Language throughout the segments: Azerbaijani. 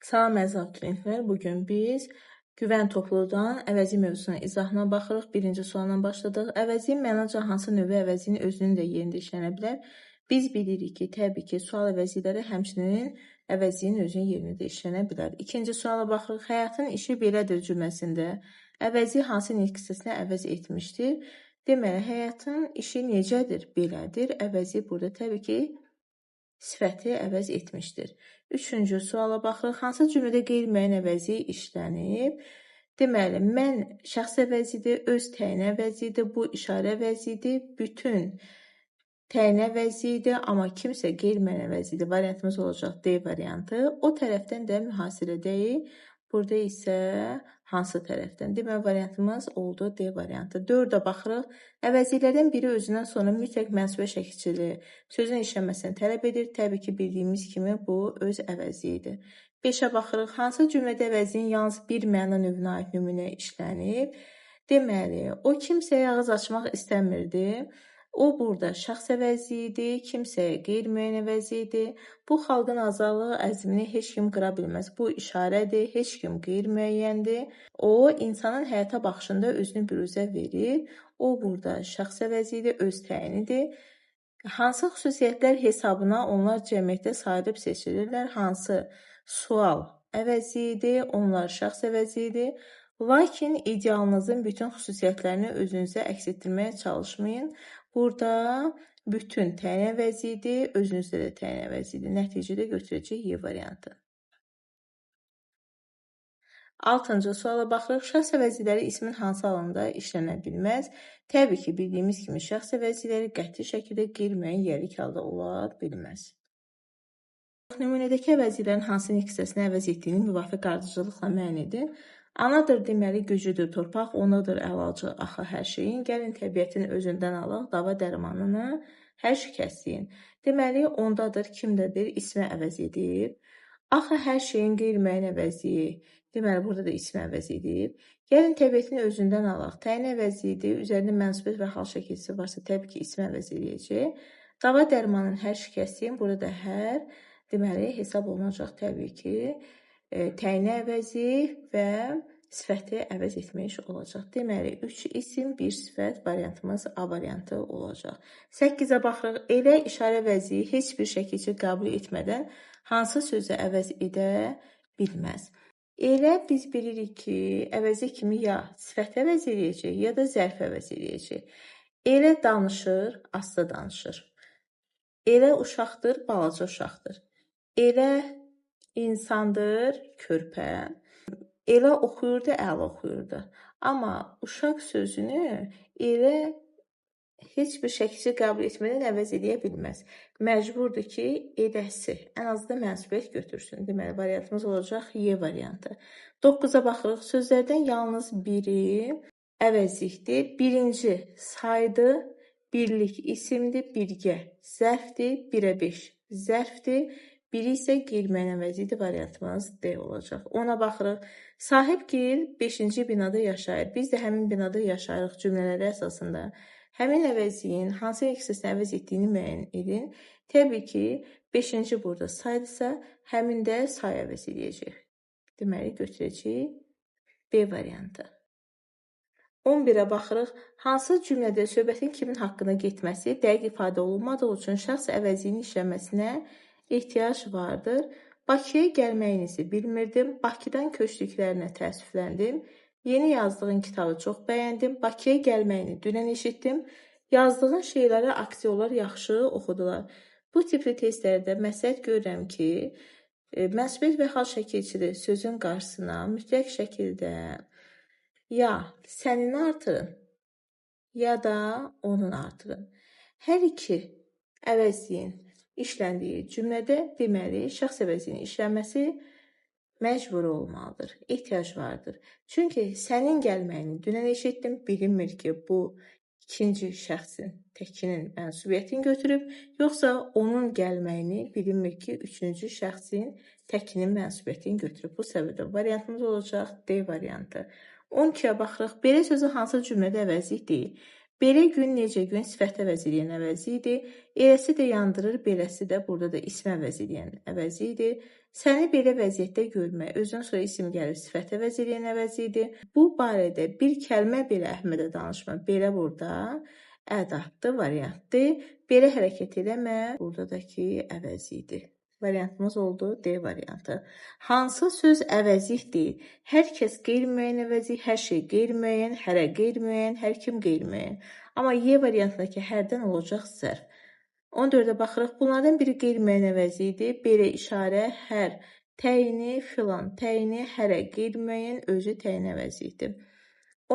Salam əziz abituriyentlər, bugün biz güvən topluluğundan əvəzi mövzusuna izahına baxırıq. Birinci sualdan başladıq. Əvəziyin mənaca hansı növü əvəzinin özünün də yerində işlənə bilər? Biz bilirik ki, təbii ki, sual əvəziləri həmçinin əvəziyin özünün yerində də işlənə bilər. İkinci suala baxırıq. Həyatın işi belədir cümləsində əvəzi hansı nitq hissəsinə əvəz etmişdir? Deməli, həyatın işi necədir? Belədir. Əvəzi burada təbii ki, sifəti əvəz etmişdir. Üçüncü suala baxırıq. Hansı cümlədə qeyri-müəyyən əvəzi işlənib? Deməli, mən şəxs əvəzidir, öz təyin əvəzidir, bu işarə əvəzidir, bütün təyin əvəzidir, amma kimsə qeyri-müəyyən əvəzidir. Variantımız olacaq D variantı. O tərəfdən də mühasirədəyik. Burada isə hansı tərəfdən? Deməli, variantımız oldu D variantı. 4-ə baxırıq. Əvəzilərdən biri özündən sonra mütləq mənsubə şəkilçili sözün işlənməsini tələb edir. Təbii ki, bildiyimiz kimi bu öz əvəzidir. 5-ə baxırıq. Hansı cümlədə əvəzinin yalnız bir məna növünə aid nümunə işlənib? Deməli, o kimsəyə ağız açmaq istəmirdi. O burada şəxs əvəzi idi, kimsəyə qeyri-müəyyən əvəzi idi. Bu xalqın azadlığı əzmini heç kim qıra bilməz. Bu işarədir, heç kim qeyri-müəyyəndir. O, insanın həyata baxışında özünü büruzə verir. O burada şəxs əvəzi idi, öz təyinidir. Hansı xüsusiyyətlər hesabına onlar cəmiyyətdə sayılıb seçilirlər? Hansı sual əvəzi idi, onlar şəxs əvəzi idi. Lakin idealınızın bütün xüsusiyyətlərini özünüzə əks etdirməyə çalışmayın. Burada bütün təyin əvəzi idi, özünüzdə də təyin əvəzi idi. Nəticədə götürəcək Y variantı. 6-cı suala baxırıq. Şəxs əvəziləri ismin hansı alanda işlənə bilməz? Təbii ki, bildiyimiz kimi şəxs əvəziləri qəti şəkildə qeyri-müəyyən yerlik halda ola bilməz. Nümunədəki əvəzilərin hansı nitq hissəsinə əvəz etdiyini müvafiq ardıcıllıqla müəyyən edin. Anadır deməli güclüdür torpaq, onadır əlacı axı hər şeyin. Gəlin təbiətin özündən alaq, dava dərmanını hər şikəstliyin. Deməli, ondadır, kimdədir, ismi əvəz edib. Axı hər şeyin qeyri-müəyyən əvəziyi. Deməli, burada da ismi əvəz edib. Gəlin təbiətin özündən alaq. Təyin əvəzidir, üzərində mənsubiyət və hal şəkilçisi varsa təbii ki, ismi əvəz edəcək. Dava dərmanının hər şikəstliyin, burada da hər, deməli, hesab olunacaq təbii ki, təyini əvəzi və sifəti əvəz etmiş olacaq. Deməli, 3 isim, 1 sifət variantımız A variantı olacaq. 8-ə baxırıq. Elə işarə əvəzi heç bir şəkilçi qəbul etmədən hansı sözü əvəz edə bilməz? Elə biz bilirik ki, əvəzi kimi ya sifət əvəz edəcək, ya da zərf əvəz edəcək. Elə danışır, asta danışır. Elə uşaqdır, balaca uşaqdır. Elə insandır, körpə. Elə oxuyurdu, əla oxuyurdu. Amma uşaq sözünü elə heç bir şəkilçi qəbul etmədən əvəz edə bilməz. Məcburdur ki, edəsi ən azından mənsubiyyət götürsün. Deməli, variantımız olacaq Y variantı. 9-a baxırıq. Sözlərdən yalnız biri əvəzlikdir. Birinci saydı, birlik isimdir, birgə zərfdir, 1-ə 5 zərfdir. Biri isə qeyri-müəyyən əvəzidir, variantımız D olacaq. 10-a baxırıq. Sahibgil 5-ci binada yaşayır. Biz də həmin binada yaşayırıq cümlələri əsasında. Həmin əvəziyin hansı hissəsini əvəz etdiyini müəyyən edin. Təbii ki, 5-ci burada saydısa, həmin də say əvəz edəcək. Deməli, götürəcək B variantı. 11-ə baxırıq. Hansı cümlədə söhbətin kimin haqqında getməsi dəqiq ifadə olunmadığı üçün şəxs əvəzinin işlənməsinə ehtiyac vardır. Bakıya gəlməyinizi bilmirdim. Bakıdan köçdüklərinə təəssüfləndim. Yeni yazdığın kitabı çox bəyəndim. Bakıya gəlməyini dünən eşitdim. Yazdığın şeyləri aktyorlar yaxşı oxudular. Bu tipli testlərdə məsləhət görürəm ki, mənsubiyyət və hal şəkilçili sözün qarşısına mütləq şəkildə ya sənini artırın, ya da onun artırın. Hər iki əvəzliyin işləndiyi cümlədə deməli, şəxs əvəzinin işlənməsi məcbur olmalıdır, ehtiyac vardır. Çünki sənin gəlməyini dünən eşitdim, bilinmir ki, bu ikinci şəxsin təkinin mənsubiyyətini götürüb, yoxsa onun gəlməyini bilinmir ki, üçüncü şəxsin təkinin mənsubiyyətini götürüb. Bu səbəbdə variantımız olacaq D variantı. 12-yə baxırıq. Belə sözü hansı cümlədə əvəzlik deyil? Belə gün, necə gün sifət əvəzi eləyən əvəzi idi. Eləsi də yandırır, beləsi də burada da ism əvəzi eləyən əvəzi idi. Səni belə vəziyyətdə görmək, özdən sonra isim gəlir, sifət əvəzi eləyən əvəzi idi. Bu barədə bir kəlmə belə Əhmədə danışma. Belə burada ədaddır, variantdır. Belə hərəkət eləmə, buradakı əvəzi idi. Variantımız oldu D variantı. Hansı söz əvəzik deyil? Hər kəs qeyri-müəyyən əvəzik, hər şey qeyri-müəyyən, hərə qeyri-müəyyən, hər kim qeyri-müəyyən. Amma Y variantındakı hərdən olacaq zərf. 14-ə baxırıq. Bunlardan biri qeyri-müəyyən əvəzi idi. Belə işarə, hər, təyini, filan, təyini, hərə, qeyri-müəyyən, özü təyin əvəzi idi.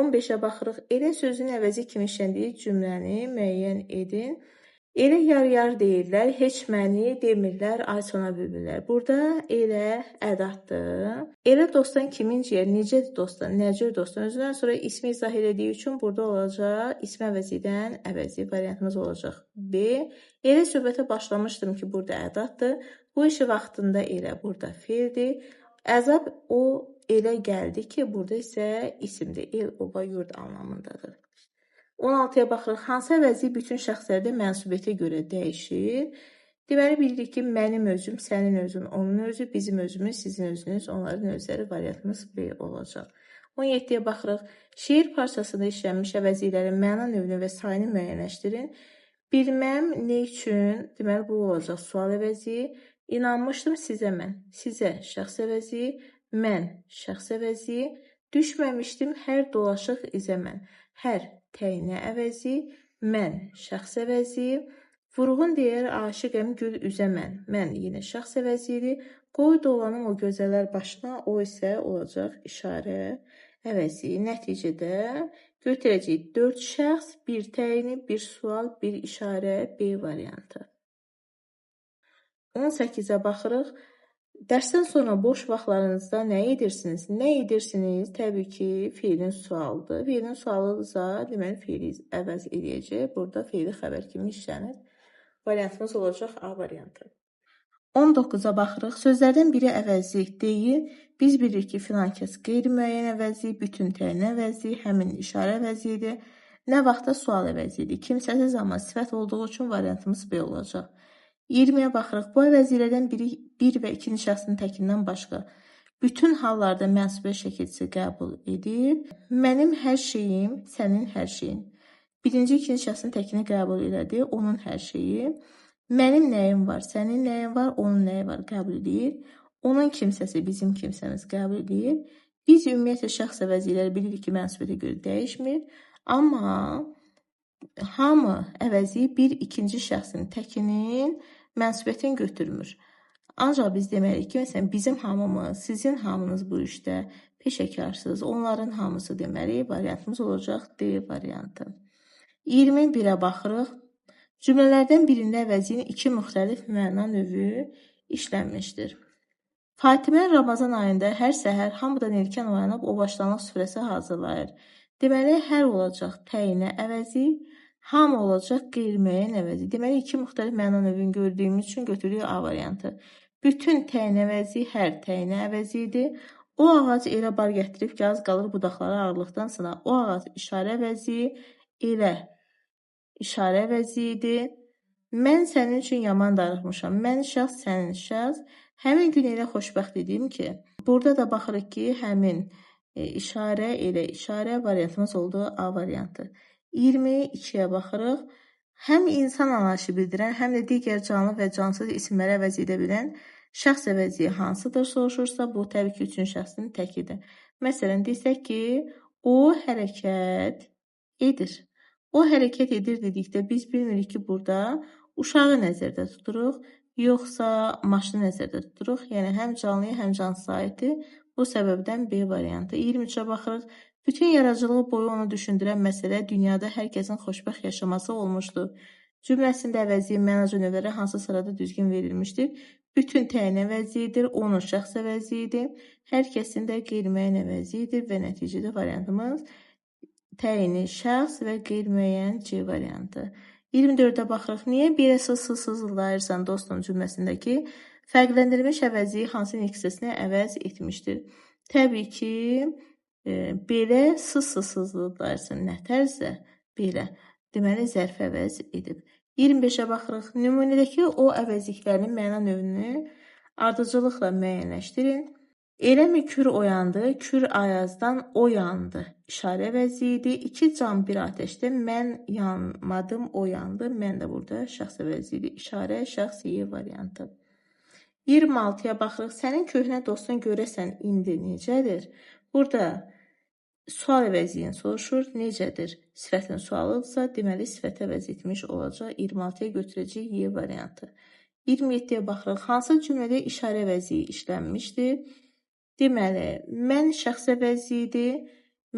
15-ə baxırıq. Elə sözün əvəzi kimi işləndiyi cümləni müəyyən edin. Elə yar-yar deyirlər, heç məni demirlər, ay sona bülbüllər. Burada elə ədaddır. Elə dostdan kimin ciyər, necədir dostdan, nəcür dostdan. Özündən sonra ismi izah elədiyi üçün burada olacaq, ismi əvəzidən əvəzi variantımız olacaq. B. Elə söhbətə başlamışdım ki, burada ədaddır. Bu işi vaxtında elə burada feildir. Əzab o elə gəldi ki, burada isə isimdir. El, oba, yurd anlamındadır. 16-ya baxırıq. Hansı əvəzi bütün şəxslərdə mənsubiyyətə görə dəyişir? Deməli, bilirik ki, mənim özüm, sənin özün, onun özü, bizim özümüz, sizin özünüz, onların özləri variantımız B olacaq. 17-yə baxırıq. Şeir parçasında işlənmiş əvəzilərin məna növünü və sayını müəyyənləşdirin. Bilməm, nə üçün? Deməli, bu olacaq sual əvəzi. İnanmışdım sizə mən. Sizə şəxs əvəzi, mən şəxs əvəzi. Düşməmişdim hər dolaşıq izə mən. Hər təyinə əvəzi, mən şəxs əvəzi, vurğun deyər aşiqəm gül üzə mən. Mən yenə şəxs əvəzidir. Qoy dolanım o gözələr başına, o isə olacaq işarə əvəzi. Nəticədə götürəcəyik 4 şəxs, 1 təyini, 1 sual, 1 işarə, B variantı. 18-ə baxırıq. Dərsdən sonra boş vaxtlarınızda nə edirsiniz? Nə edirsiniz? Təbii ki, fiilin sualıdır. Fiilin sualıdırsa, deməli, fiili əvəz edəcək. Burada fiili xəbər kimi işlənir. Variantımız olacaq A variantı. 19-a baxırıq. Sözlərdən biri əvəzi deyil. Biz bilirik ki, filan kəs qeyri-müəyyən əvəzi, bütün təyin əvəzi, həmin işarə əvəzidir. Nə vaxtda sual əvəzidir. Kimsəsiz amma sifət olduğu üçün variantımız B olacaq. 20-yə baxırıq. Bu əvəzilərdən biri 1 və 2-ci şəxsin təkindən başqa bütün hallarda mənsubiyyə şəkilçisi qəbul edir. Mənim hər şeyim, sənin hər şeyin. Birinci, ikinci şəxsin təkini qəbul elədi, onun hər şeyi. Mənim nəyim var, sənin nəyin var, onun nəyi var qəbul edir. Onun kimsəsi, bizim kimsəmiz qəbul edir. Biz ümumiyyətlə şəxs əvəziləri bilirik ki, mənsubiyyətə görə dəyişmir. Amma hamı əvəzi bir ikinci şəxsin təkinin mənsubiyyətini götürmür. Ancaq biz deməliyik ki, məsələn, bizim hamımız, sizin hamınız bu işdə peşəkarsınız. Onların hamısı deməli, variantımız olacaq D variantı. 21-ə baxırıq. Cümlələrdən birində əvəzinin 2 müxtəlif məna növü işlənmişdir. Fatimə Ramazan ayında hər səhər hamıdan erkən oyanıb o başlanıq süfrəsi hazırlayır. Deməli, hər olacaq təyinə əvəzi, hamı olacaq qeyri-müəyyən əvəzi. Deməli, 2 müxtəlif məna növünü gördüyümüz üçün götürürük A variantı. Bütün təyin əvəzi hər təyinə əvəzidir. O ağac elə bar gətirib ki, az qalır budaqları ağırlıqdan sına. O ağac işarə əvəzi, elə işarə əvəzi idi. Mən sənin üçün yaman darıxmışam. Mən şəxs, sənin şəxs. Həmin gün elə xoşbəxt idim ki, burada da baxırıq ki, həmin işarə, elə işarə variantımız oldu A variantı. 22-yə baxırıq. Həm insan anlayışı bildirən, həm də digər canlı və cansız isimləri əvəz edə bilən şəxs əvəzi hansıdır soruşursa, bu təbii ki, 3-cü şəxsin təkidir. Məsələn, desək ki, o hərəkət edir. O hərəkət edir dedikdə biz bilmirik ki, burada uşağı nəzərdə tuturuq, yoxsa maşını nəzərdə tuturuq. Yəni, həm canlıya, həm cansız aiddir. Bu səbəbdən B variantı. 23-ə baxırıq. Bütün yaradıcılığı boyu onu düşündürən məsələ dünyada hər kəsin xoşbəxt yaşaması olmuşdur. Cümləsində əvəzi, mənac növləri hansı sırada düzgün verilmişdir? Bütün təyin əvəzidir, onun şəxs əvəzidir, hər kəsin də qeyri-müəyyən əvəzidir və nəticədə variantımız təyini şəxs və qeyri-müəyyən C variantı. 24-ə baxırıq. Niyə belə sızıldayırsan dostum cümləsindəki fərqləndirilmiş əvəzi hansı hissəsini əvəz etmişdir? Təbii ki, belə sızıldayırsan nə tərzdə? Belə. Deməli, zərf əvəz edib. 25-ə baxırıq. Nümunədəki o əvəzliklərinin məna növünü ardıcıllıqla müəyyənləşdirin. Eləmi kür oyandı, kür ayazdan o yandı. İşarə əvəzliyidir. 2 can bir atəşdə mən yanmadım, o yandı. Mən də burada şəxs əvəzliyidir. İşarə şəxs Y variantı. 26-ya baxırıq. Sənin köhnə dostun görəsən indi necədir? Burada sual əvəzliyini soruşur. Necədir? Sifətin sualıdırsa, deməli sifət əvəz etmiş olacaq. 26-ya götürəcək Y variantı. 27-yə baxırıq. Hansı cümlədə işarə əvəzliyi işlənmişdir? Deməli, mən şəxs əvəzliyidir.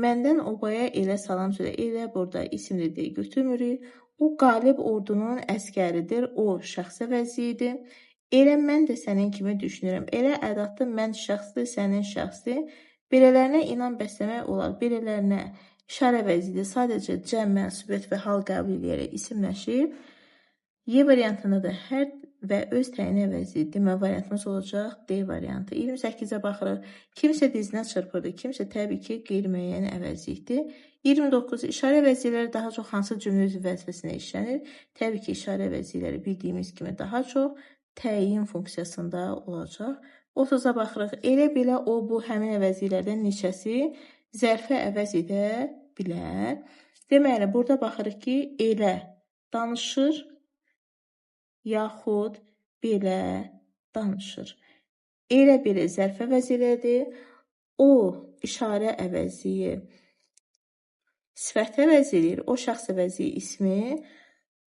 Məndən obaya elə salam söylə. Elə burada isimli deyə götürmürük. O qalib ordunun əskəridir. O şəxs əvəzliyidir. Elə mən də sənin kimi düşünürəm. Elə ədatda mən şəxsdir, sənin şəxsdir. Belələrinə inan bəsləmək olar. Belələrinə işarə əvəzliyidir. Sadəcə cəm, mənsubiyyət və hal qəbul edərək isimləşib. Y variantında da hər və öz təyin əvəzliyi demə variantımız olacaq D variantı. 28-ə baxırıq. Kimsə dizinə çırpırdı. Kimsə təbii ki, qeyri-müəyyən əvəzlikdir. 29 işarə əvəzlikləri daha çox hansı cümlə üzvü vəzifəsində işlənir? Təbii ki, işarə əvəzlikləri bildiyimiz kimi daha çox təyin funksiyasında olacaq. 30-a baxırıq. Elə belə o bu həmin əvəzliklərdən neçəsi zərfə əvəz edə bilər. Deməli, burada baxırıq ki, elə danışır, yaxud belə danışır. Elə belə zərf əvəz elədi. O işarə əvəzliyi sifət əvəz edir. O şəxs əvəzliyi ismi.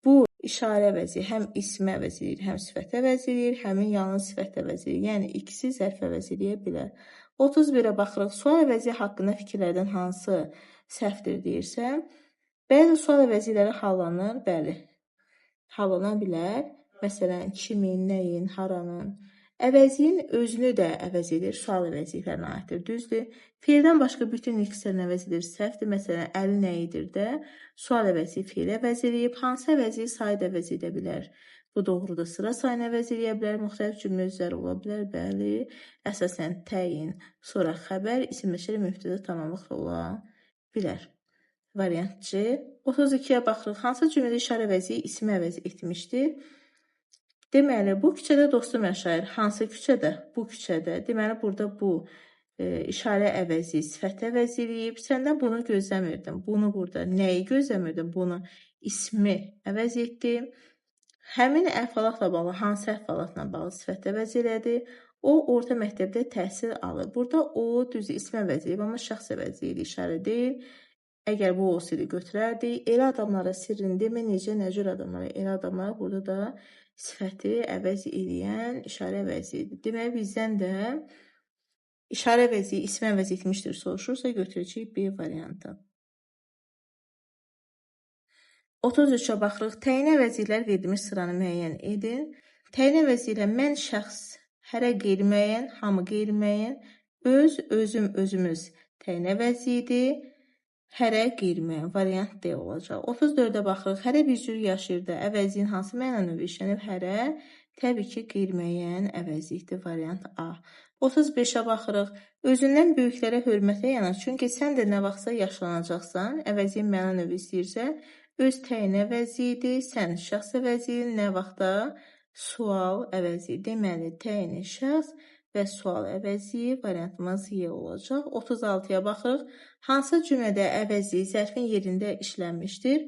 Bu işarə əvəzliyi həm ismi əvəz edir, həm sifət əvəz edir, həmin yalnız sifət əvəz edir. Yəni ikisi zərf əvəz eləyə bilər. 31-ə baxırıq. Sual əvəzliyi haqqında fikirlərdən hansı səhvdir deyirsə, bəzi sual əvəzlikləri hallanır, bəli. Hallana bilər. Məsələn, kimin, nəyin, haranın. Əvəzliyin özünü də əvəz edir. Sual əvəzliklərinə aiddir. Düzdür. Fiildən başqa bütün ilkislərini əvəz edir. Səhvdir. Məsələn, əli nə edir də sual əvəzliyi fiili əvəz edib. Hansı əvəzliyi sayı da əvəz edə bilər? Bu doğrudur. Sıra sayını əvəz edə bilər. Müxtəlif cümlə üzvləri ola bilər. Bəli. Əsasən təyin, sonra xəbər, isimləşir, mübtəda tamamlıqla ola bilər. Variant C. 32-yə baxırıq. Hansı cümlədə işarə əvəzliyi ismi əvəz etmişdir? Deməli, bu küçədə dostum yaşayır. Hansı küçədə? Bu küçədə. Deməli, burada bu işarə əvəzliyi sifət əvəz edib. Səndən bunu gözləmirdim. Bunu burada nəyi gözləmirdim? Bunu ismi əvəz etdi. Həmin əhvalatla bağlı, hansı əhvalatla bağlı sifət əvəz elədi? O, orta məktəbdə təhsil alır. Burada o, düz ismi əvəz edib, amma şəxs əvəzliyi işarə deyil. Əgər bu olsaydı götürərdik. Elə adamlara sirrini demə, necə, nə cür adamlara? Elə adamlara burada da sifəti əvəz edən işarə əvəzliyidir. Deməli, bizdən də işarə əvəzliyi ismi əvəz etmişdir soruşursa, götürəcəyik B variantı. 33-ə baxırıq. Təyin əvəzliklər qeydilmiş sıranı müəyyən edin. Təyin əvəzliklə mən şəxs, hərə qeyri-müəyyən, hamı qeyri-müəyyən, öz, özüm, özümüz təyin əvəzliyidir. Hərə qeyri-müəyyən variant D olacaq. 34-ə baxırıq. Hərə bir cür yaşayırdı. Əvəzliyin hansı məna növü işlənib? Hərə təbii ki, qeyri-müəyyən əvəzlikdir. Variant A. 35-ə baxırıq. Özündən böyüklərə hörmətlə yanaş. Çünki sən də nə vaxtsa yaşlanacaqsan. Əvəzliyin məna növü istəyirsə, öz təyin əvəzliyidir. Sən şəxs əvəzliyi, nə vaxtda sual əvəzliyi. Deməli, təyin şəxs və sual əvəzliyi variantımız Y olacaq. 36-ya baxırıq. Hansı cümlədə əvəzliyi zərfin yerində işlənmişdir?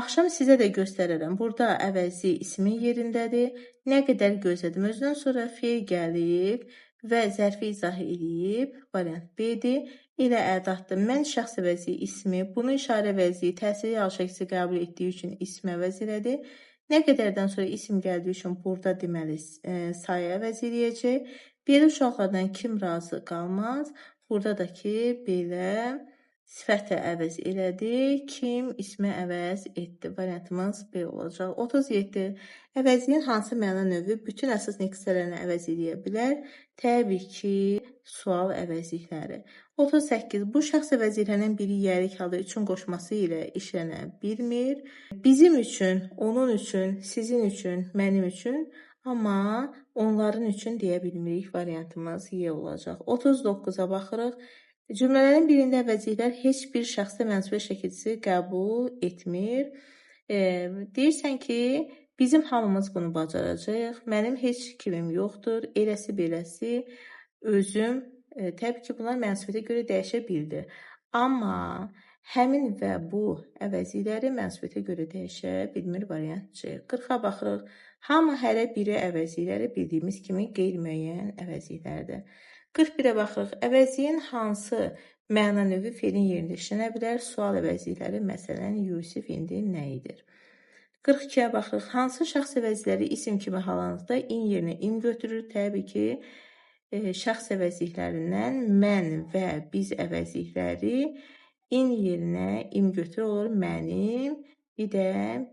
Axşam sizə də göstərərəm. Burada əvəzliyi ismin yerindədir. Nə qədər gözlədim. Özündən sonra feil gəlib və zərfi izah edib. Variant B-dir. Elə ədatdır. Mən şəxs əvəzliyi ismi, bunu işarə əvəzliyi təsirli hal şəklisi qəbul etdiyi üçün ismi əvəz elədi. Nə qədərdən sonra isim gəldiyi üçün burada deməli sayı əvəz eləyəcək. Belə uşaqlardan kim razı qalmaz? Burada da ki, belə sifətə əvəz elədi. Kim ismi əvəz etdi? Variantımız B olacaq. 37. Əvəzliyin hansı məna növü bütün əsas neksələrini əvəz eləyə bilər? Təbii ki, sual əvəzlikləri. 38. Bu şəxs əvəzliklərinin biri yərik halda üçün qoşması ilə işlənə bilmir. Bizim üçün, onun üçün, sizin üçün, mənim üçün, amma onların üçün deyə bilmirik. Variantımız Y olacaq. 39-a baxırıq. Cümlələrin birində əvəzliklər heç bir şəxsi mənsubiyyət şəkilçisi qəbul etmir. Deyirsən ki, bizim hamımız bunu bacaracağıq, mənim heç kimim yoxdur, eləsi beləsi, özüm. Təbii ki, bunlar mənsubiyyətə görə dəyişə bildi. Amma həmin və bu əvəzlikləri mənsubiyyətə görə dəyişə bilmir variant C. 40-a baxırıq. Hamı, hərə, biri əvəzlikləri bildiyimiz kimi qeyri-müəyyən əvəzliklərdir. 41-ə baxırıq. Əvəzliyin hansı məna növü feilin yerində işlənə bilər? Sual əvəzlikləri, məsələn, Yusif indi nə edir? 42-yə baxırıq. Hansı şəxs əvəzlikləri isim kimi hallandıqda in yerinə im götürür? Təbii ki, şəxs əvəzliklərindən mən və biz əvəzlikləri in yerinə im götürür olur mənim, bir də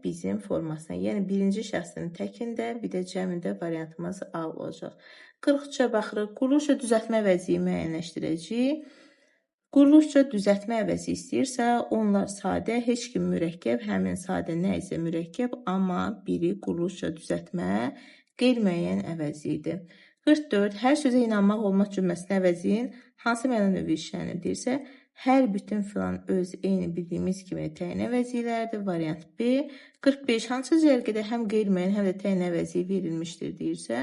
bizim formasına. Yəni birinci şəxsin təkində, bir də cəmində variantımız A olacaq. 43-ə baxırıq. Quruluşca düzəltmə əvəzliyi müəyyənləşdirəcəyik. Quruluşca düzəltmə əvəzi istəyirsə, onlar sadə, heç kim mürəkkəb, həmin sadə nə isə mürəkkəb, amma biri quruluşca düzəltmə qeyri-müəyyən əvəzliyidir. 44. Hər sözə inanmaq olmaz cümləsində əvəzliyin hansı məna növü işlənir deyirsə, hər bütün filan öz eyni bildiyimiz kimi təyin əvəzliklərdir. Variant B. 45. Hansı cərgədə həm qeyri-müəyyən, həm də təyin əvəzliyi verilmişdir deyirsə,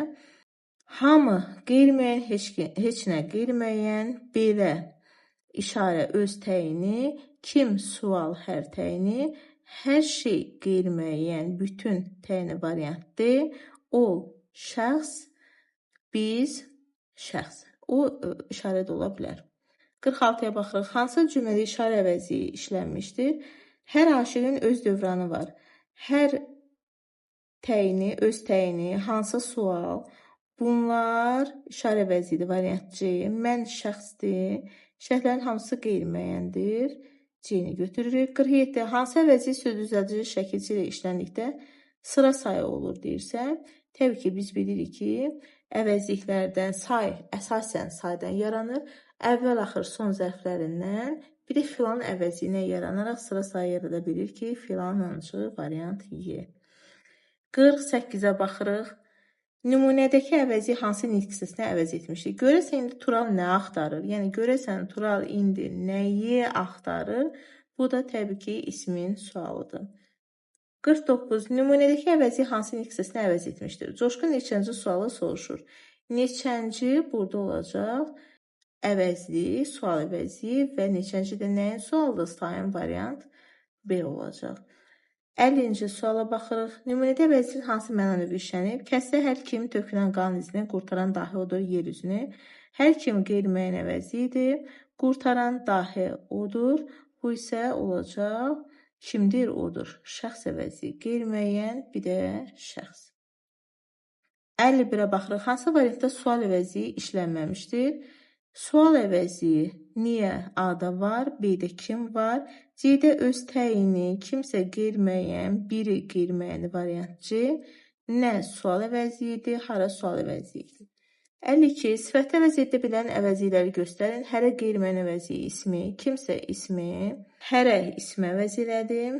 hamı qeyri-müəyyən, heç nə qeyri-müəyyən, belə işarə öz təyini, kim sual hər təyini, hər şey qeyri-müəyyən, bütün təyini variant D, o şəxs, biz şəxs. O işarə də ola bilər. 46-ya baxırıq. Hansı cümlədə işarə əvəzliyi işlənmişdir? Hər aşiqin öz dövranı var. Hər təyini, öz təyini, hansı sual? Bunlar işarə əvəzliyidir. Variant C. Mən şəxsdir. Şərtlərin hamısı qeyri-müəyyəndir. C-ni götürürük. 47. Hansı əvəzlik söz düzəldici şəkilçi ilə işləndikdə sıra sayı olur deyirsə, təbii ki, biz bilirik ki, əvəzliklərdən say əsasən saydan yaranır. Əvvəl-axır son zərflərindən bir də filan əvəzliyinə yaranaraq sıra sayı yarada bilir ki, filanıncı variant Y. 48-ə baxırıq. Nümunədəki əvəzlik hansı nitq hissəsinə əvəz etmişdir? Görəsən indi Tural nə axtarır? Yəni görəsən Tural indi nəyi axtarır? Bu da təbii ki, ismin sualıdır. 49. Nümunədəki əvəzlik hansı nitq hissəsinə əvəz etmişdir? Coşqun neçənci sualı soruşur. Neçənci burada olacaq? Əvəzlik, sual əvəzliyi və neçənci də nəyin sualıdır? Sayın variant B olacaq. 50-ci suala baxırıq. Nümunədə əvəzlik hansı məna növü işlənib? Kəsdə hər kim tökülən qan izini qurtaran dahi odur yer üzünü. Hər kim qeyri-müəyyən əvəzliyidir. Qurtaran dahi odur. Bu isə olacaq kimdir? Odur. Şəxs əvəzliyi. Qeyri-müəyyən, bir də şəxs. 51-ə baxırıq. Hansı variantda sual əvəzliyi işlənməmişdir? Sual əvəzliyi niyə A-da var, B-də kim var? C-də öz təyini, kimsə qeyri-müəyyən, biri qeyri-müəyyən variant C. Nə sual əvəzliyidir, hara sual əvəzliyidir. 52. Sifətdə əvəz edə bilən əvəzlikləri göstərin. Hərə qeyri-müəyyən əvəzliyi ismi, kimsə ismi, hərə ismi əvəz elədim.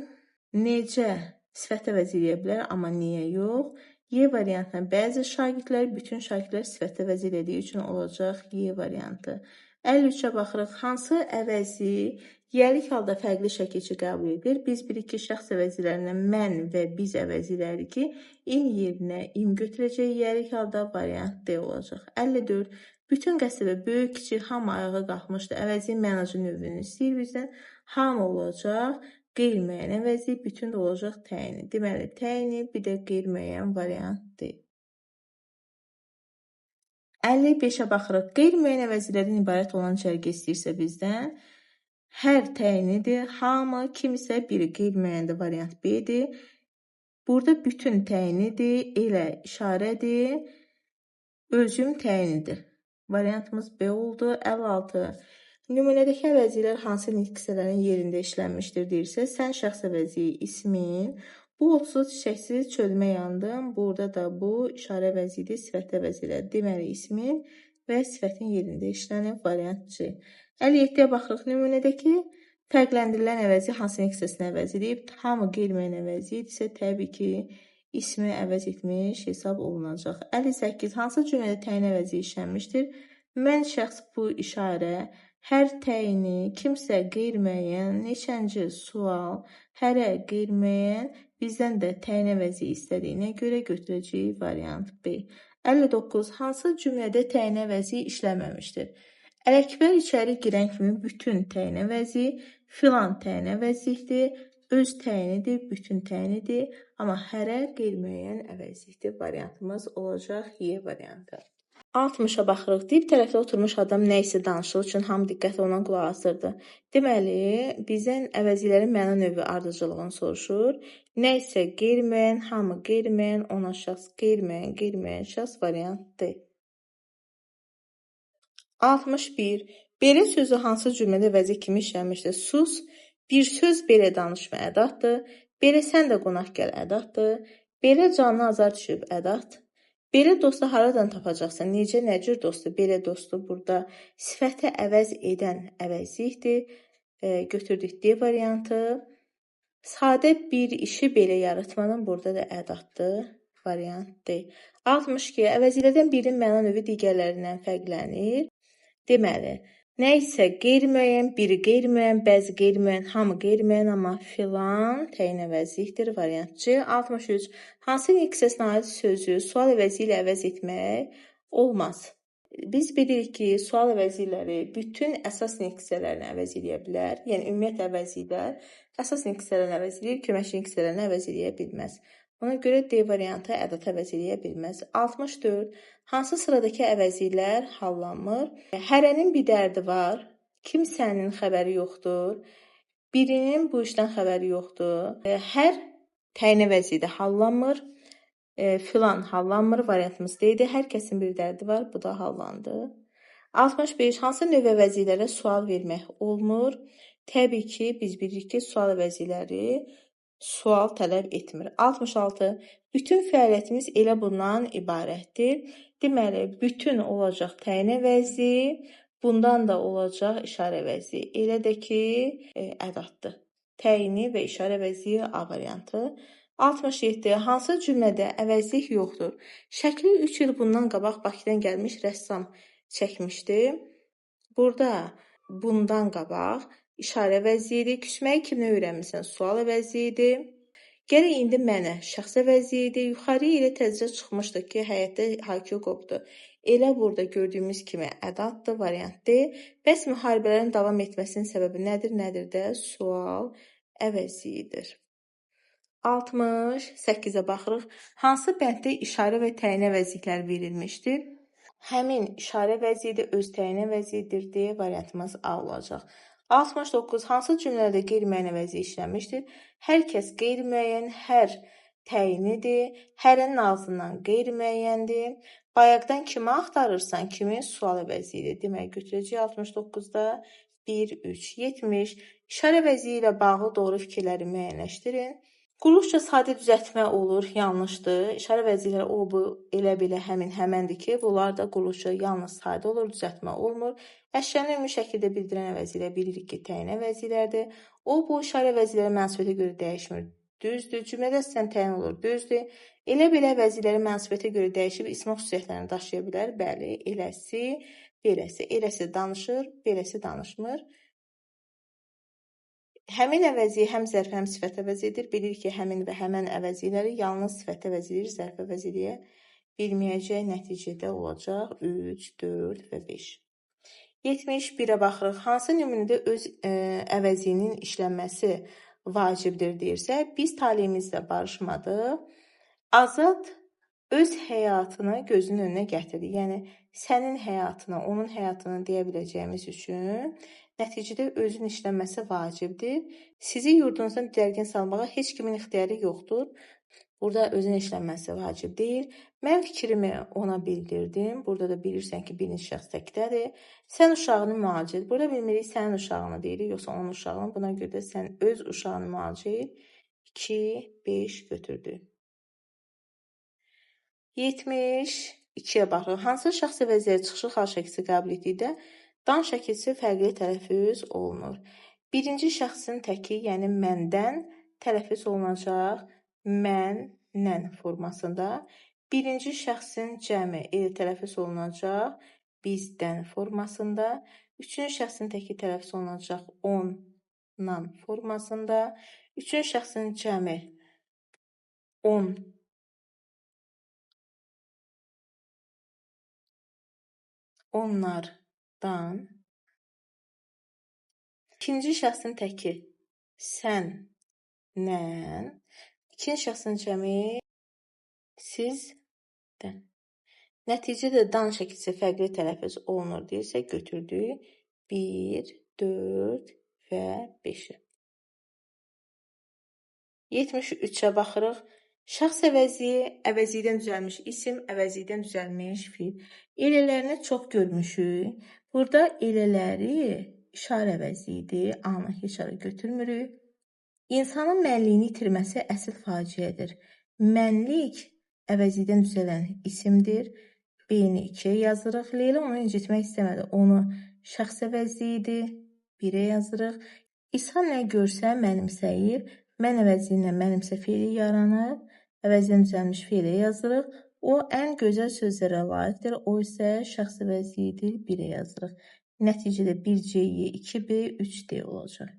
Necə sifət əvəz edə bilər, amma niyə yox? Y variantına bəzi şagirdlər, bütün şagirdlər sifət əvəz elədiyi üçün olacaq Y variantı. 53-ə baxırıq. Hansı əvəzi yəlik halda fərqli şəkilçi qəbul edir? Biz bilirik ki, şəxs əvəzlərindən mən və biz əvəzləri ki, in yerinə im götürəcək yəlik halda variant D olacaq. 54. Bütün qəsəbə böyük, kiçik, hamı ayağa qalxmışdı. Əvəzliyin mənacı növünü istəyir bizdən. Hamı olacaq. Qeyri-müəyyən əvəzlik, bütün də olacaq təyini. Deməli, təyini, bir də qeyri-müəyyən variant D. 55-ə baxırıq. Qeyri-müəyyən əvəzliklərdən ibarət olan cərgə istəyirsə bizdən, hər təyinidir, hamı, kimisə biri qeyri-müəyyəndir, variant B-dir. Burada bütün təyinidir, elə işarədir, özüm təyinidir. Variantımız B oldu. 56. Nümunədəki əvəzliklər hansı nitq hissələrin yerində işlənmişdir deyirsə, sən şəxs əvəzliyi ismin, bu 30 çiçəksiz çölmə yandım, burada da bu işarə əvəzliyidir, sifət əvəzlikləri. Deməli, ismin və sifətin yerində işlənib, variant C. 57-yə baxırıq. Nümunədəki fərqləndirilən əvəzlik hansı nitq hissəsinə əvəz edib? Hamı qeyri-müəyyən əvəzliyidirsə, təbii ki, ismi əvəz etmiş hesab olunacaq. 58. Hansı cümlədə təyin əvəzliyi işlənmişdir? Mən şəxs bu işarə hər təyini, kimsə qeyri-müəyyən, neçənci sual, hərə qeyri-müəyyən, bizdən də təyin əvəzi istədiyinə görə götürəcəyik variant B. 59. Hansı cümlədə təyin əvəzi işləməmişdir? Ələkbər içəri girən kimi bütün təyin əvəzi, filan təyin əvəzlikdir, öz təyinidir, bütün təyinidir, amma hərə qeyri-müəyyən əvəzlikdir. Variantımız olacaq Y variantı. 60-a baxırıq. Dib tərəfdə oturmuş adam nə isə danışdığı üçün hamı diqqətlə ona qulaq asırdı. Deməli, bizdən əvəzilərin məna növü ardıcıllığını soruşur. Nə isə qeyri-müəyyən, hamı qeyri-müəyyən, ona şəxs qeyri-müəyyən, qeyri-müəyyən şəxs variant D. 61. Belə sözü hansı cümlədə əvəzi kimi işlənmişdir? Sus, bir söz belə danışma ədatdır. Belə sən də qonaq gəl ədatdır. Belə canlı azar düşüb ədat. Belə dostu haradan tapacaqsan? Necə, nə cür dostu? Belə dostu burada sifəti əvəz edən əvəzlikdir. Götürdük D variantı. Sadə bir işi belə yaratmanın burada da ədatdır. Variant D. 62. Əvəzilərdən birinin məna növü digərlərindən fərqlənir. Deməli, nə isə qeyri-müəyyən, biri qeyri-müəyyən, bəzi qeyri-müəyyən, hamı qeyri-müəyyən, amma filan təyin əvəzlikdir. Variant C. 63. Hansı ilk hissəsinə aid sözü sual əvəzi ilə əvəz etmək olmaz? Biz bilirik ki, sual əvəziləri bütün əsas hissələrini əvəz edə bilər. Yəni, ümumiyyətlə əvəzilər əsas hissələrini əvəz edir, köməkçi hissələrini əvəz edə bilməz. Ona görə D variantı ədat əvəz edə bilməz. 64. Hansı sıradakı əvəzilər hallanmır? Hərənin bir dərdi var, kimsənin xəbəri yoxdur, birinin bu işdən xəbəri yoxdur, hər təyin əvəzi də hallanmır, filan hallanmır, variantımız D-dir. Hər kəsin bir dərdi var, bu da hallandı. 65. Hansı növ əvəzilərə sual vermək olmur? Təbii ki, biz bilirik ki, sual əvəziləri sual tələb etmir. 66. Bütün fəaliyyətimiz elə bundan ibarətdir. Deməli, bütün olacaq təyin əvəzi, bundan da olacaq işarə əvəzi. Elə də ki, ədatdır. Təyini və işarə əvəzi A variantı. 67. Hansı cümlədə əvəzlik yoxdur? Şəkli 3 il bundan qabaq Bakıdan gəlmiş rəssam çəkmişdi. Burada bundan qabaq işarə əvəzi idi. Küsməyi kimdən öyrənmirsən? Sual əvəzi idi. Gərək indi mənə şəxs əvəzi idi. Yuxarı ilə təzəcə çıxmışdıq ki, həyətdə haykü qopdu. Elə burada gördüyümüz kimi ədatdır, variant D. Bəs müharibələrin davam etməsinin səbəbi nədir? Nədir də? Sual əvəzidir. 68-ə baxırıq. Hansı bənddə işarə və təyin əvəzlikləri verilmişdir? Həmin işarə əvəzidir, öz təyin əvəzidir D variantımız A olacaq. 69. Hansı cümlələrdə qeyri-müəyyən əvəzi işlənmişdir? Hər kəs qeyri-müəyyən, hər təyinidir, hərin ağzından qeyri-müəyyəndir. Bayaqdan kimi axtarırsan, kimi sual əvəzidir. Demək, götürəcək 69-da 1, 3, 70. İşarə əvəzi ilə bağlı doğru fikirləri müəyyənləşdirin. Qurluqca sadə düzəltmə olur, yanlışdır. İşarə əvəziləri o, bu, elə belə, həmin, həməndir ki, bunlar da qurluqca yalnız sadə olur, düzəltmə olmur. Əşyanı ümumi şəkildə bildirən əvəzilər bilirik ki, təyin əvəzilərdir. O, bu işarə əvəziləri mənsubiyyətə görə dəyişmir. Düzdür. Cümlədə əslən təyin olur, düzdür. Elə belə əvəziləri mənsubiyyətə görə dəyişib ismi xüsusiyyətlərini daşıya bilər. Bəli, eləsi, beləsi. Eləsi danışır, beləsi danışmır. Həmin əvəzi həm zərf, həm sifət əvəz edir. Bilirik ki, həmin və həmən əvəziləri yalnız sifət əvəz edir, zərf əvəz edə bilməyəcək, nəticədə olacaq 3, 4 və 5. 71-ə baxırıq. Hansı nümunədə öz əvəzinin işlənməsi vacibdir deyirsə, biz taleyimizlə barışmadıq. Azad öz həyatını gözünün önünə gətirdi. Yəni, sənin həyatını, onun həyatını deyə biləcəyimiz üçün nəticədə özün işlənməsi vacibdir. Sizi yurdunuzdan didərgin salmağa heç kimin ixtiyarı yoxdur. Burada özün işlənməsi vacib deyil. Mən fikrimi ona bildirdim. Burada da bilirsən ki, birinci şəxs təkdədir. Sən uşağını müalicə et. Burada bilmirik sənin uşağını deyirik, yoxsa onun uşağını. Buna görə də sən öz uşağını müalicə et. 2, 5 götürdü. 72-yə baxırıq. Hansı şəxs əvəzləri çıxışı xal şəkilsi qəbul etdikdə dan şəkilsi fərqli tələffüz olunur? Birinci şəxsin təki, yəni məndən tələffüz olunacaq məndən formasında. Birinci şəxsin cəmi tələffüz olunacaq bizdən formasında. Üçüncü şəxsin təki tələffüz olunacaq ondan formasında. Üçüncü şəxsin cəmi onlardan. İkinci şəxsin təki səndən. İkinci şəxsin cəmi sizdən. Nəticədə dan şəkilsi fərqli tələffüz olunur deyirsə, götürdük 1, 4 və 5-i. 73-ə baxırıq. Şəxs əvəzi, əvəzilikdən düzəlmiş isim, əvəzilikdən düzəlmiş fiil. Elələrini çox görmüşük. Burada elələri işarə əvəzidir. A-nı heç ara götürmürük. İnsanın mənliyini itirməsi əsl faciədir. Mənlik əvəzilikdən düzələn isimdir. B-ni 2-yə yazırıq. Leyla onu incitmək istəmədi. Onu şəxs əvəzliyidir. 1-ə yazırıq. İsa nə görsə mənimsəyir. Mən əvəzliyinə mənimsə feili yaranır. Əvəzilikdən düzəlmiş feilə yazırıq. O ən gözəl sözlərə layiqdir. O isə şəxs əvəzliyidir. 1-ə yazırıq. Nəticədə 1C-Y, 2B, 3D olacaq.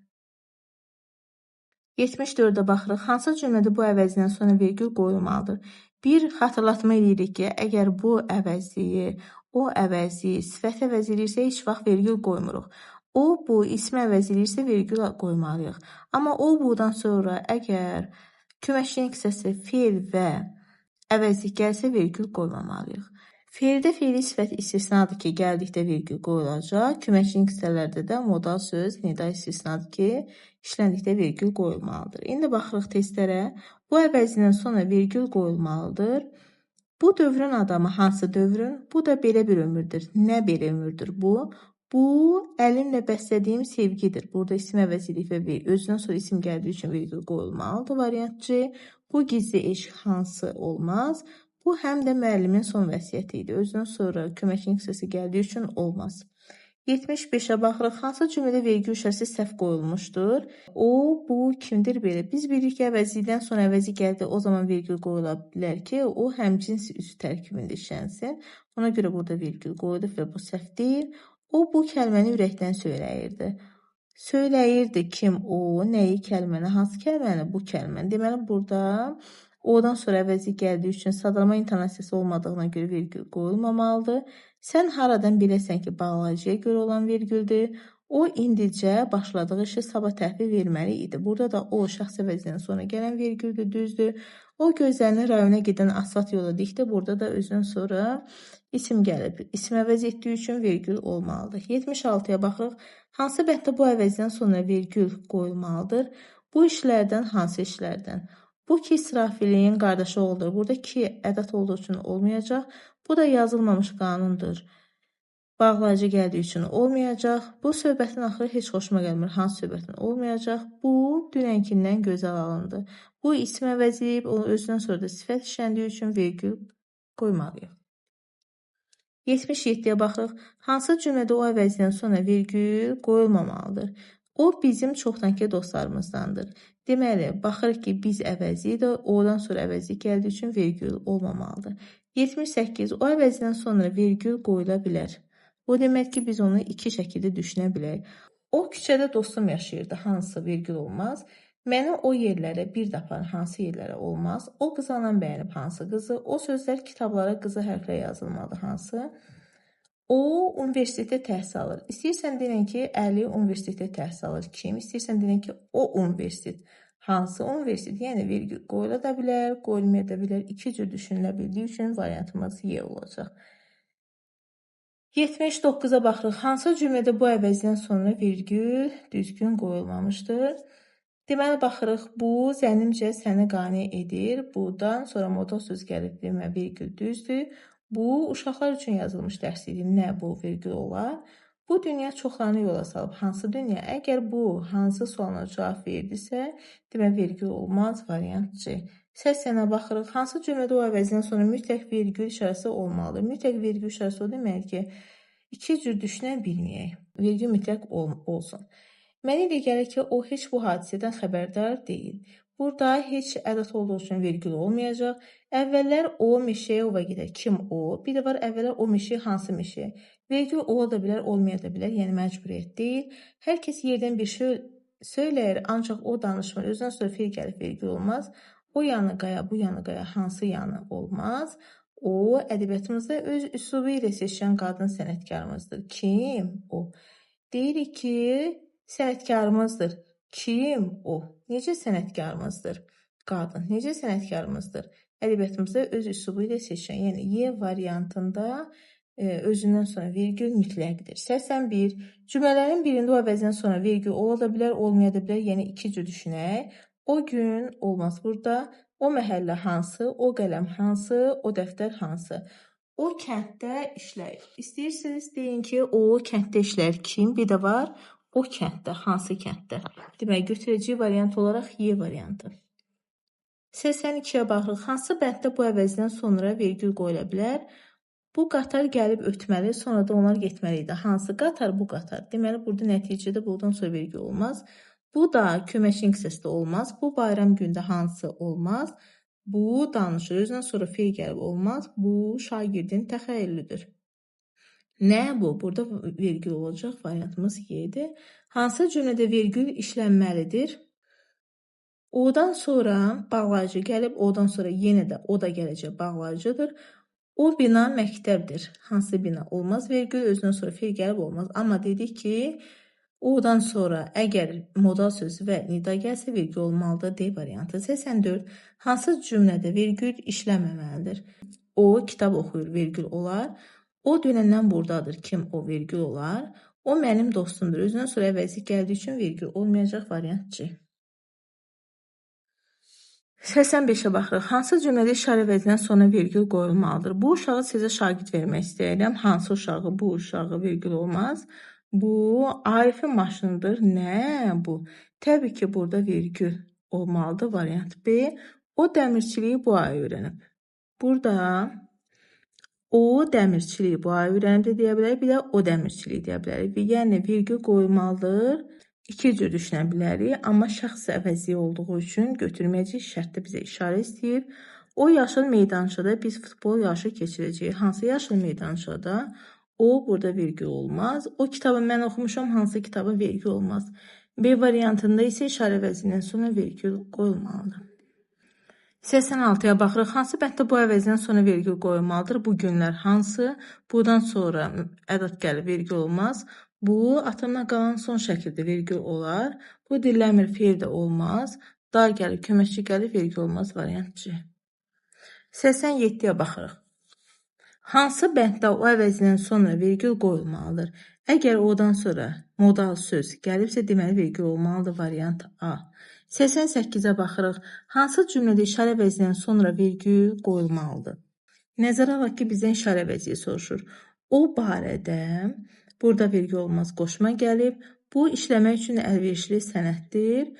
74-ə baxırıq. Hansı cümlədə bu əvəzindən sonra vergül qoyulmalıdır? Bir xatırlatma edirik ki, əgər bu əvəzliyi, o əvəzi, sifət əvəzliyirsə heç vaxt vergül qoymuruq. O, bu ismi əvəzliyirsə vergül qoymalıyıq. Amma o, budan sonra əgər köməkçinin hissəsi feil və əvəzlik gəlsə vergül qoymamalıyıq. Feildə feili sifət istisnadır ki, gəldikdə vergül qoyulacaq. Köməkçinin hissələrdə də modal söz nida istisnadır ki, işləndikdə vergül qoyulmalıdır. İndi baxırıq testlərə. Bu əvəzindən sonra vergül qoyulmalıdır. Bu dövrün adamı hansı dövrün? Bu da belə bir ömürdür. Nə belə ömürdür bu? Bu, əlimlə bəslədiyim sevgidir. Burada isim əvəzilik və özündən sonra isim gəldiyi üçün vergül qoyulmalıdır. Variant C. Bu gizli eşq hansı olmaz. Bu həm də müəllimin son vəsiyyəti idi. Özündən sonra köməkçinin hissəsi gəldiyi üçün olmaz. 75-ə baxırıq. Hansı cümlədə vergül işarəsi səhv qoyulmuşdur? O, bu kimdir belə? Biz bilirik ki, əvəzlikdən sonra əvəzi gəldi. O zaman vergül qoyula bilər ki, o həmcins üs tərkibində işlənsin. Ona görə burada vergül qoyulub və bu səhv deyil. O, bu kəlməni ürəkdən söyləyirdi. Söyləyirdi kim o, nəyi kəlməni, hansı kəlməni, bu kəlməni. Deməli, burada o-dan sonra əvəzlik gəldiyi üçün sadalama intonasiyası olmadığına görə vergül qoyulmamalıdır. Sən haradan biləsən ki, bağlayıcıya görə olan vergüldür. O indicə başladığı işi sabah təhvil verməli idi. Burada da o şəxs əvəzindən sonra gələn vergüldür, düzdür. O gözlərini rayona gedən asfalt yola dikdi. Burada da özündən sonra isim gəlib. İsim əvəz etdiyi üçün vergül olmalıdır. 76-ya baxırıq. Hansı bənddə bu əvəzdən sonra vergül qoyulmalıdır? Bu işlərdən hansı işlərdən? Bu ki, İsrafilin qardaşı oğludur. Burada ki, ədət olduğu üçün olmayacaq. Bu da yazılmamış qanundur. Bağlayıcı gəldiyi üçün olmayacaq. Bu söhbətin axırı heç xoşuma gəlmir. Hansı söhbətin olmayacaq? Bu, dünənkindən gözəl alındı. Bu, isim əvəzləyib, özündən sonra da sifət işləndiyi üçün vergül qoymalıyıq. 77-yə baxırıq. Hansı cümlədə o əvəzindən sonra vergül qoyulmamalıdır? O, bizim çoxdankı dostlarımızdandır. Deməli, baxırıq ki, biz əvəzidir, odan sonra əvəzlik gəldiyi üçün vergül olmamalıdır. 78. O əvəzindən sonra vergül qoyula bilər. O demək ki, biz onu iki şəkildə düşünə bilərik. O küçədə dostum yaşayırdı, hansı vergül olmaz. Məni o yerlərə bir də aparın, hansı yerlərə olmaz. O qız anam bəyənib, hansı qızı. O sözlər kitablara qızı hərflə yazılmalı, hansı. O universitetdə təhsil alır. İstəyirsən deyən ki, Əli universitetdə təhsil alır. Kim? İstəyirsən deyən ki, o universitet. Hansı universitet? Yəni vergül qoyula da bilər, qoyulmaya da bilər. İki cür düşünülə bildiyi üçün variantımız Y olacaq. 79-a baxırıq. Hansı cümlədə bu əvəzdən sonra vergül düzgün qoyulmamışdır? Deməli, baxırıq, bu zənnimcə səni qane edir. Buradan sonra modal söz gəlib demə vergül düzdür. Bu, uşaqlar üçün yazılmış dərs idi. Nə bu vergül olar? Bu dünya çoxlarını yola salıb. Hansı dünya? Əgər bu hansı sualına cavab verdisə, demə vergül olmaz, variant C. Səslənə baxırıq. Hansı cümlədə o əvəzindən sonra mütləq vergül işarəsi olmalıdır? Mütləq vergül işarəsi o demək ki, iki cür düşünə bilməyək. Vergül mütləq olsun. Mənə elə gəlir ki, o heç bu hadisədən xəbərdar deyil. Burada heç ədəd olduğu üçün vergül olmayacaq. Əvvəllər o Meşəyova gedir. Kim o? Bir də var əvvəllər o meşə hansı meşə? Vergül ola da bilər, olmaya da bilər. Yəni məcburiyyət deyil. Hər kəs yerdən bir şey söyləyir, ancaq o danışmır. Özündən sonra fe'l gəlib vergül olmaz. O yanı qaya, bu yanı qaya hansı yanı olmaz? O ədəbiyyatımızda öz üslubu ilə seçilən qadın sənətkarımızdır. Kim o? Deyirik ki, sənətkarımızdır. Kim o? Necə sənətkarımızdır? Qadın. Necə sənətkarımızdır? Ədəbiyyatımızda öz üslubu ilə seçilən, yəni Y variantında özündən sonra vergül mütləqdir. 81. Cümlələrin birində o əvəzindən sonra vergül ola da bilər, olmaya da bilər. Yəni iki cür düşünək. O gün olmaz burada. O məhəllə hansı? O qələm hansı? O dəftər hansı? O kənddə işləyir. İstəyirsiniz deyin ki, o kənddə işləyir. Kim? Bir də var. O kənddə. Hansı kənddə? Demək, götürəcəyi variant olaraq Y variantı. 82-yə baxırıq. Hansı bənddə bu əvəzdən sonra vergül qoyula bilər? Bu qatar gəlib ötməli, sonra da onlar getməli idi. Hansı qatar? Bu qatar. Deməli, burada nəticədə buradan sonra vergül olmaz. Bu da köməkçinin qisasında olmaz. Bu bayram gündə hansı olmaz. Bu danışır. Özündən sonra fe'l gəlib olmaz. Bu şagirdin təxəyyülüdür. Nə bu? Burada vergül olacaq. Variantımız Y-dir. Hansı cümlədə vergül işlənməlidir? O'dan sonra bağlayıcı gəlib, o'dan sonra yenə də o da gələcək bağlayıcıdır. O bina məktəbdir. Hansı bina? Olmaz vergül, özündən sonra fe'l gəlib olmaz. Amma dedik ki, o'dan sonra əgər modal söz və nida gəlsə vergül olmalıdır. D variantı. 84. Hansı cümlədə vergül işləməməlidir? O kitab oxuyur, vergül olar. O dünəndən buradadır. Kim o? Vergül olar. O mənim dostumdur. Özündən sonra əvəzlik gəldiyi üçün vergül olmayacaq. Variant C. 85-ə baxırıq. Hansı cümlədə işarə əvəzindən sonra vergül qoyulmalıdır? Bu uşağı sizə şagird vermək istəyirəm. Hansı uşağı? Bu uşağı vergül olmaz. Bu Arifin maşınıdır. Nə bu? Təbii ki, burada vergül olmalıdır. Variant B. O dəmirçiliyi bu ay öyrənib. Burada o dəmirçiliyi bu ay öyrənib də deyə bilərik. Bir də o dəmirçiliyi deyə bilərik. Yəni vergül qoyulmalıdır. İki cür düşünə bilərik, amma şəxs əvəzliyi olduğu üçün götürməyəcək şərtdə bizə işarə istəyir. O yaşıl meydançada biz futbol yarışı keçirəcəyik. Hansı yaşıl meydançada? O burada vergül olmaz. O kitabı mən oxumuşam, hansı kitaba vergül olmaz. B variantında isə işarə əvəzindən sonra vergül qoyulmalıdır. 86-ya baxırıq. Hansı bənddə bu əvəzindən sonra vergül qoyulmalıdır? Bu günlər hansı? Buradan sonra ədəd gəlib vergül olmaz. Bu atımla qalan son şəkildə vergül olar. Bu dilləmir fe'l də olmaz. Da gəlib, köməkçi gəlib vergül olmaz. Variant C. 87-yə baxırıq. Hansı bənddə o əvəzindən sonra vergül qoyulmalıdır? Əgər odan sonra modal söz gəlibsə, deməli vergül olmalıdır. Variant A. 88-ə baxırıq. Hansı cümlədə işarə əvəzindən sonra vergül qoyulmalıdır? Nəzərə alaq ki, bizdən işarə əvəziyi soruşur. O barədə burada vergül olmaz, qoşma gəlib. Bu işləmək üçün əlverişli sənətdir.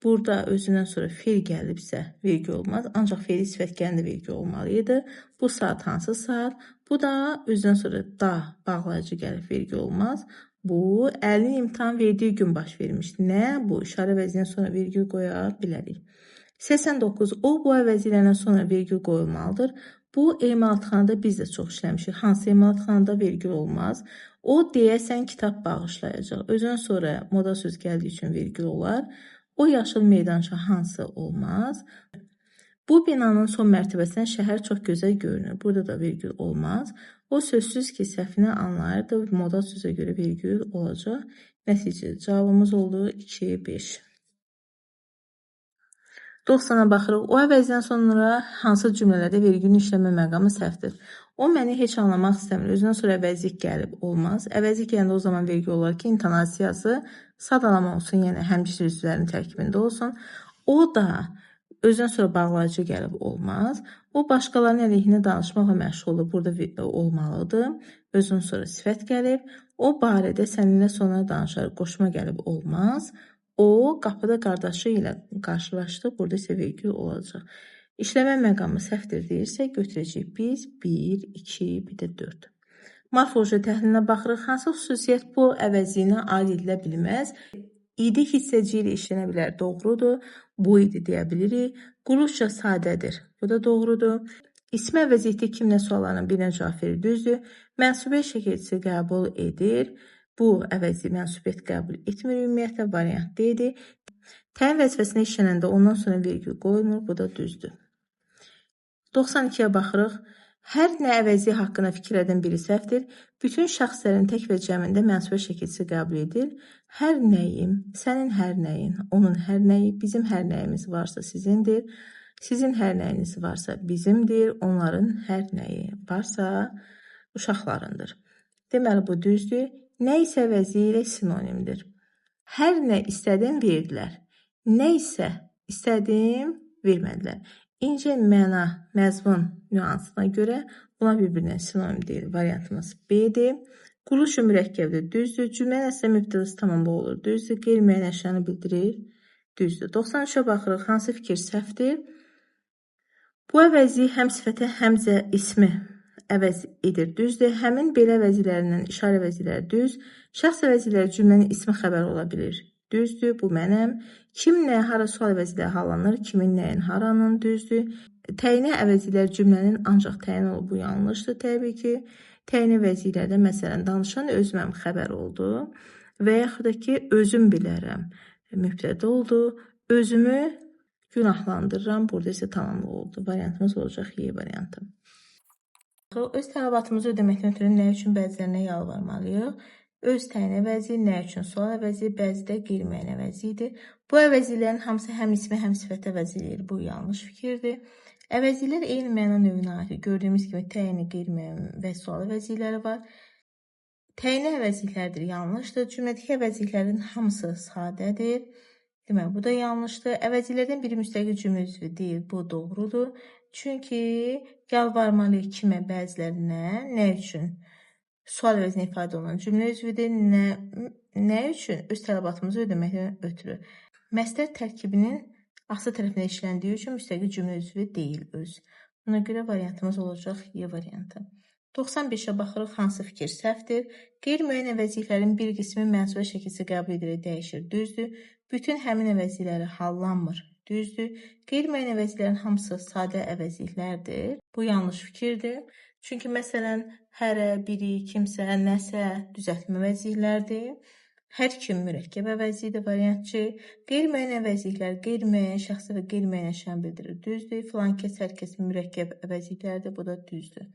Burada özündən sonra fe'l gəlibsə vergül olmaz. Ancaq fe'li sifət gəlində vergül olmalıydı. Bu saat hansı saat? Bu da özündən sonra da bağlayıcı gəlib vergül olmaz. Bu əlin imtahan verdiyi gün baş vermiş. Nə bu? İşarə əvəzindən sonra vergül qoya bilərik. 89. O bu əvəzlərdən sonra vergül qoyulmalıdır. Bu emalatxanada biz də çox işləmişik. Hansı emalatxanada vergül olmaz? O deyəsən kitab bağışlayacaq. Özündən sonra moda söz gəldiyi üçün vergül olar. O yaşıl meydança hansı olmaz? Bu binanın son mərtəbəsindən şəhər çox gözəl görünür. Burada da vergül olmaz. O sözsüz ki, səhvini anlayırdı. Moda sözə görə vergül olacaq. Nəticədə cavabımız oldu 2-5. 90-a baxırıq. O əvəzdən sonra hansı cümlələrdə vergülün işləmə məqamı səhvdir? O məni heç anlamaq istəmir. Özündən sonra əvəzlik gəlib olmaz. Əvəzlik gələndə o zaman vergül olar ki, intonasiyası sadalama olsun, yəni həmçinin üzvlərinin tərkibində olsun. O da özündən sonra bağlayıcı gəlib olmaz. O başqalarının əleyhinə danışmaqla məşğuldur. Burada olmalıdır. Özündən sonra sifət gəlib. O barədə səninlə sonra danışar. Qoşma gəlib olmaz. O qapıda qardaşı ilə qarşılaşdı. Burada isə vergül olacaq. İşləmə məqamı səhvdir deyirsə, götürəcəyik biz 1, 2, bir də 4. Morfoloji təhlilinə baxırıq. Hansı xüsusiyyət bu əvəzliyinə aid edilə bilməz? İdi hissəci ilə işlənə bilər. Doğrudur. Bu idi deyə bilirik. Quruluşca sadədir. Bu da doğrudur. İsmi əvəziyyətli kimlə suallarının birinə cavab verir. Düzdür. Mənsubiyyət şəkilçisi qəbul edir. Bu əvəzi mənsubiyyət qəbul etmir ümumiyyətlə. Variant D-dir. Təyin vəzifəsində işlənəndə ondan sonra vergül qoyulmur. Bu da düzdür. 92-yə baxırıq. Hər nə əvəzi haqqında fikirlərdən biri səhvdir. Bütün şəxslərin tək və cəmində mənsubiyyət şəkilçisi qəbul edilir. Hər nəyim, sənin hər nəyin, onun hər nəyi, bizim hər nəyimiz varsa sizindir. Sizin hər nəyiniz varsa bizimdir. Onların hər nəyi varsa uşaqlarındır. Deməli, bu düzdür. Nə isə əvəzi ilə sinonimdir. Hər nə istədim verdilər. Nə isə istədim vermədilər. İncə məna, məzmun nüansına görə buna bir-birinə sinonim deyil. Variantımız B-dir. Quruluşu mürəkkəbdir. Düzdür. Cümlənin əsas mübtədası tamamlı olur. Düzdür. Qeyri-müəyyən əşyanı bildirir. Düzdür. 93-ə baxırıq. Hansı fikir səhvdir? Bu əvəzi həm sifətə, həm də ismi əvəz edir. Düzdür. Həmin belə əvəzilərindən işarə əvəziləri düz. Şəxs əvəziləri cümlənin ismi xəbər ola bilir. Düzdür. Bu mənəm. Kim nəyə hara sual əvəziləri hallanır? Kimin nəyin haranın? Düzdür. Təyinə əvəzilər cümlənin ancaq təyin olub. Bu yanlışdır təbii ki. Təyin əvəzilərdə məsələn danışan özüməm xəbər oldu. Və yaxud da ki özüm bilərəm. Mübtədə oldu. Özümü günahlandırıram. Burada isə tamamlı oldu. Variantımız olacaq Y variantı. Öz tələbatımızı ödəməkdən ötürü nə üçün bəzilərinə yalvarmalıyıq? Öz təyin əvəzi, nə üçün sual əvəzi, bəzi də qeyri-müəyyən əvəzi idi. Bu əvəzilərin hamısı həm ismi, həm sifət əvəzi eləyir. Bu yanlış fikirdir. Əvəzilər eyni məna növünə aid. Gördüyümüz kimi təyini, qeyri-müəyyən və sual əvəziləri var. Təyini əvəzliklərdir. Yanlışdır. Cümlədəki əvəzliklərin hamısı sadədir. Demək, bu da yanlışdır. Əvəzliklərdən biri müstəqil cümlə üzvü deyil. Bu doğrudur. Çünki yalvarmalıyıq kimə, bəzilərinə, nə üçün? Sual əvəzinə ifadə olunan cümlə üzvüdür. Nə üçün? Öz tələbatımızı ödəməkdən ötürü. Məsdər tərkibinin aslı tərəfində işləndiyi üçün müstəqil cümlə üzvü deyil öz. Buna görə variantımız olacaq Y variantı. 95-ə baxırıq, hansı fikir səhvdir? Qeyri-müəyyən əvəzliklərin bir qismi mənsubiyyət şəkilçisi qəbul edilərək dəyişir. Düzdür. Bütün həmin əvəzlikləri hallanmır. Düzdür. Qeyri-müəyyən əvəzliklərin hamısı sadə əvəzliklərdir. Bu yanlış fikirdir. Çünki məsələn, hərə, biri, kimsə, nəsə düzəltmə əvəzliklərdir. Hər kim mürəkkəb əvəzidir, variant C. Qeyri-müəyyən əvəzliklər qeyri-müəyyən şəxsi və qeyri-müəyyən əşyanı bildirir. Düzdür. Filan kəs, hər kəs mürəkkəb əvəzliklərdir. Bu da düzdür.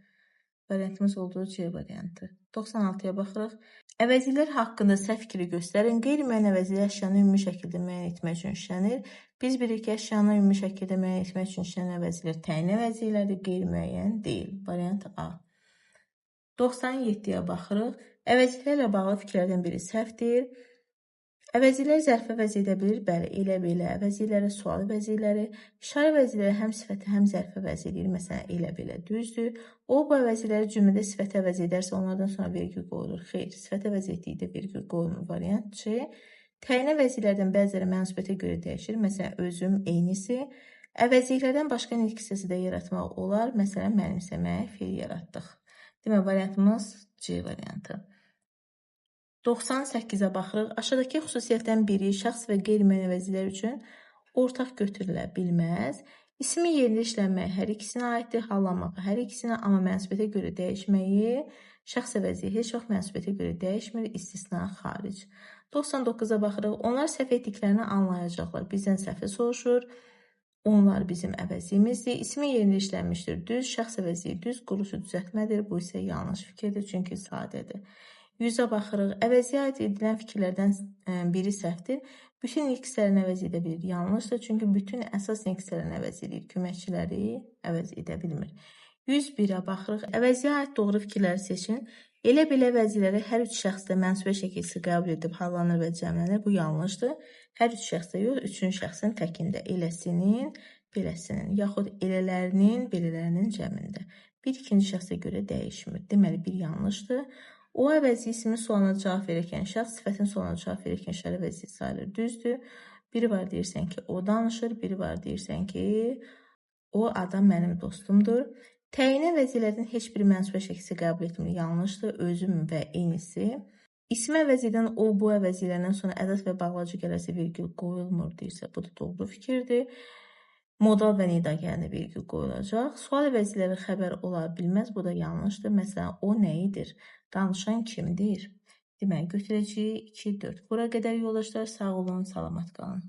Variantımız olduğu C variantı. 96-ya baxırıq. Əvəzilər haqqında səhv fikri göstərin. Qeyri-müəyyən əvəzilər əşyanı ümumi şəkildə müəyyən etmək üçün işlənir. Biz bilirik ki, əşyanı ümumi şəkildə müəyyən etmək üçün işlənən əvəzilər təyin əvəzliklərdir, qeyri-müəyyən deyil. Variant A. 97-yə baxırıq. Əvəzliklərlə bağlı fikirlərdən biri səhvdir. Əvəzilər zərfi əvəz edə bilir. Bəli, elə belə əvəzlikləri, sual əvəzlikləri, işarə əvəzlikləri həm sifəti, həm zərfi əvəz edir. Məsələn, elə belə düzdür. O, bu əvəzlikləri cümlədə sifəti əvəz edərsə, onlardan sonra vergül qoyulur. Xeyr, sifət əvəz etdikdə vergül qoyulmur. Variant C. Təyin əvəzliklərdən bəziləri mənsubiyyətə görə dəyişir. Məsələn, özüm, eynisi. Əvəzliklərdən başqa nitq hissəsi də yaratmaq olar. Məsələn, mənimsəmək, feil yaratdıq. Demək, variantımız C variantı. 98-ə baxırıq. Aşağıdakı xüsusiyyətdən biri şəxs və qeyri-müəyyən əvəzliklər üçün ortaq götürülə bilməz. İsmi yerində işlənməyə hər ikisinə aiddir, hallanmağa hər ikisinə, amma mənsubiyyətə görə dəyişməyi şəxs əvəzi heç vaxt mənsubiyyətə görə dəyişmir, istisna xaric. 99-a baxırıq. Onlar səhv etdiklərini anlayacaqlar. Bizdən səhvi soruşur. Onlar bizim əvəzimizdir. İsmi yerində işlənmişdir. Düz, şəxs əvəzi düz, quruluşu düzəltmədir. Bu isə yanlış fikirdir, çünki sadədir. 100-ə baxırıq. Əvəziyə aid edilən fikirlərdən biri səhvdir. Bütün nitqlərin əvəz edə bilir. Yanlışdır, çünki bütün əsas nitqlərin əvəz edir. Köməkçiləri əvəz edə bilmir. 101-ə baxırıq. Əvəziyə aid doğru fikirləri seçin. Elə belə əvəziləri hər üç şəxsdə mənsubiyyət şəkilçisi qəbul edib hallanır və cəmlənir. Bu yanlışdır. Hər üç şəxsdə yox, üçüncü şəxsin təkində. Eləsinin, beləsinin, yaxud elələrinin, belələrinin cəmində. Bir ikinci şəxsə görə dəyişmir. Deməli, bir yanlışdır. O əvəzi ismin sualına cavab verərkən şəxs, sifətin sualına cavab verərkən işarə əvəzi sayılır. Düzdür. Biri var deyirsən ki, o danışır. Biri var deyirsən ki, o adam mənim dostumdur. Təyin əvəzilərinin heç bir mənsubiyyət şəkilçisi qəbul etmir. Yanlışdır. Özüm və eynisi. İsim əvəzindən o, bu əvəzilərindən sonra ədəd və bağlacı gəlirsə vergül qoyulmur deyirsə, bu da doğru fikirdir. Modal və nida gəlində vergül qoyulacaq. Sual əvəziləri xəbər ola bilməz, bu da yanlışdır. Məsələn, o nə edir? Danışan kimdir? Deməli, götürəcəyik 2, 4. Bura qədər yoldaşlar, sağ olun, salamat qalın.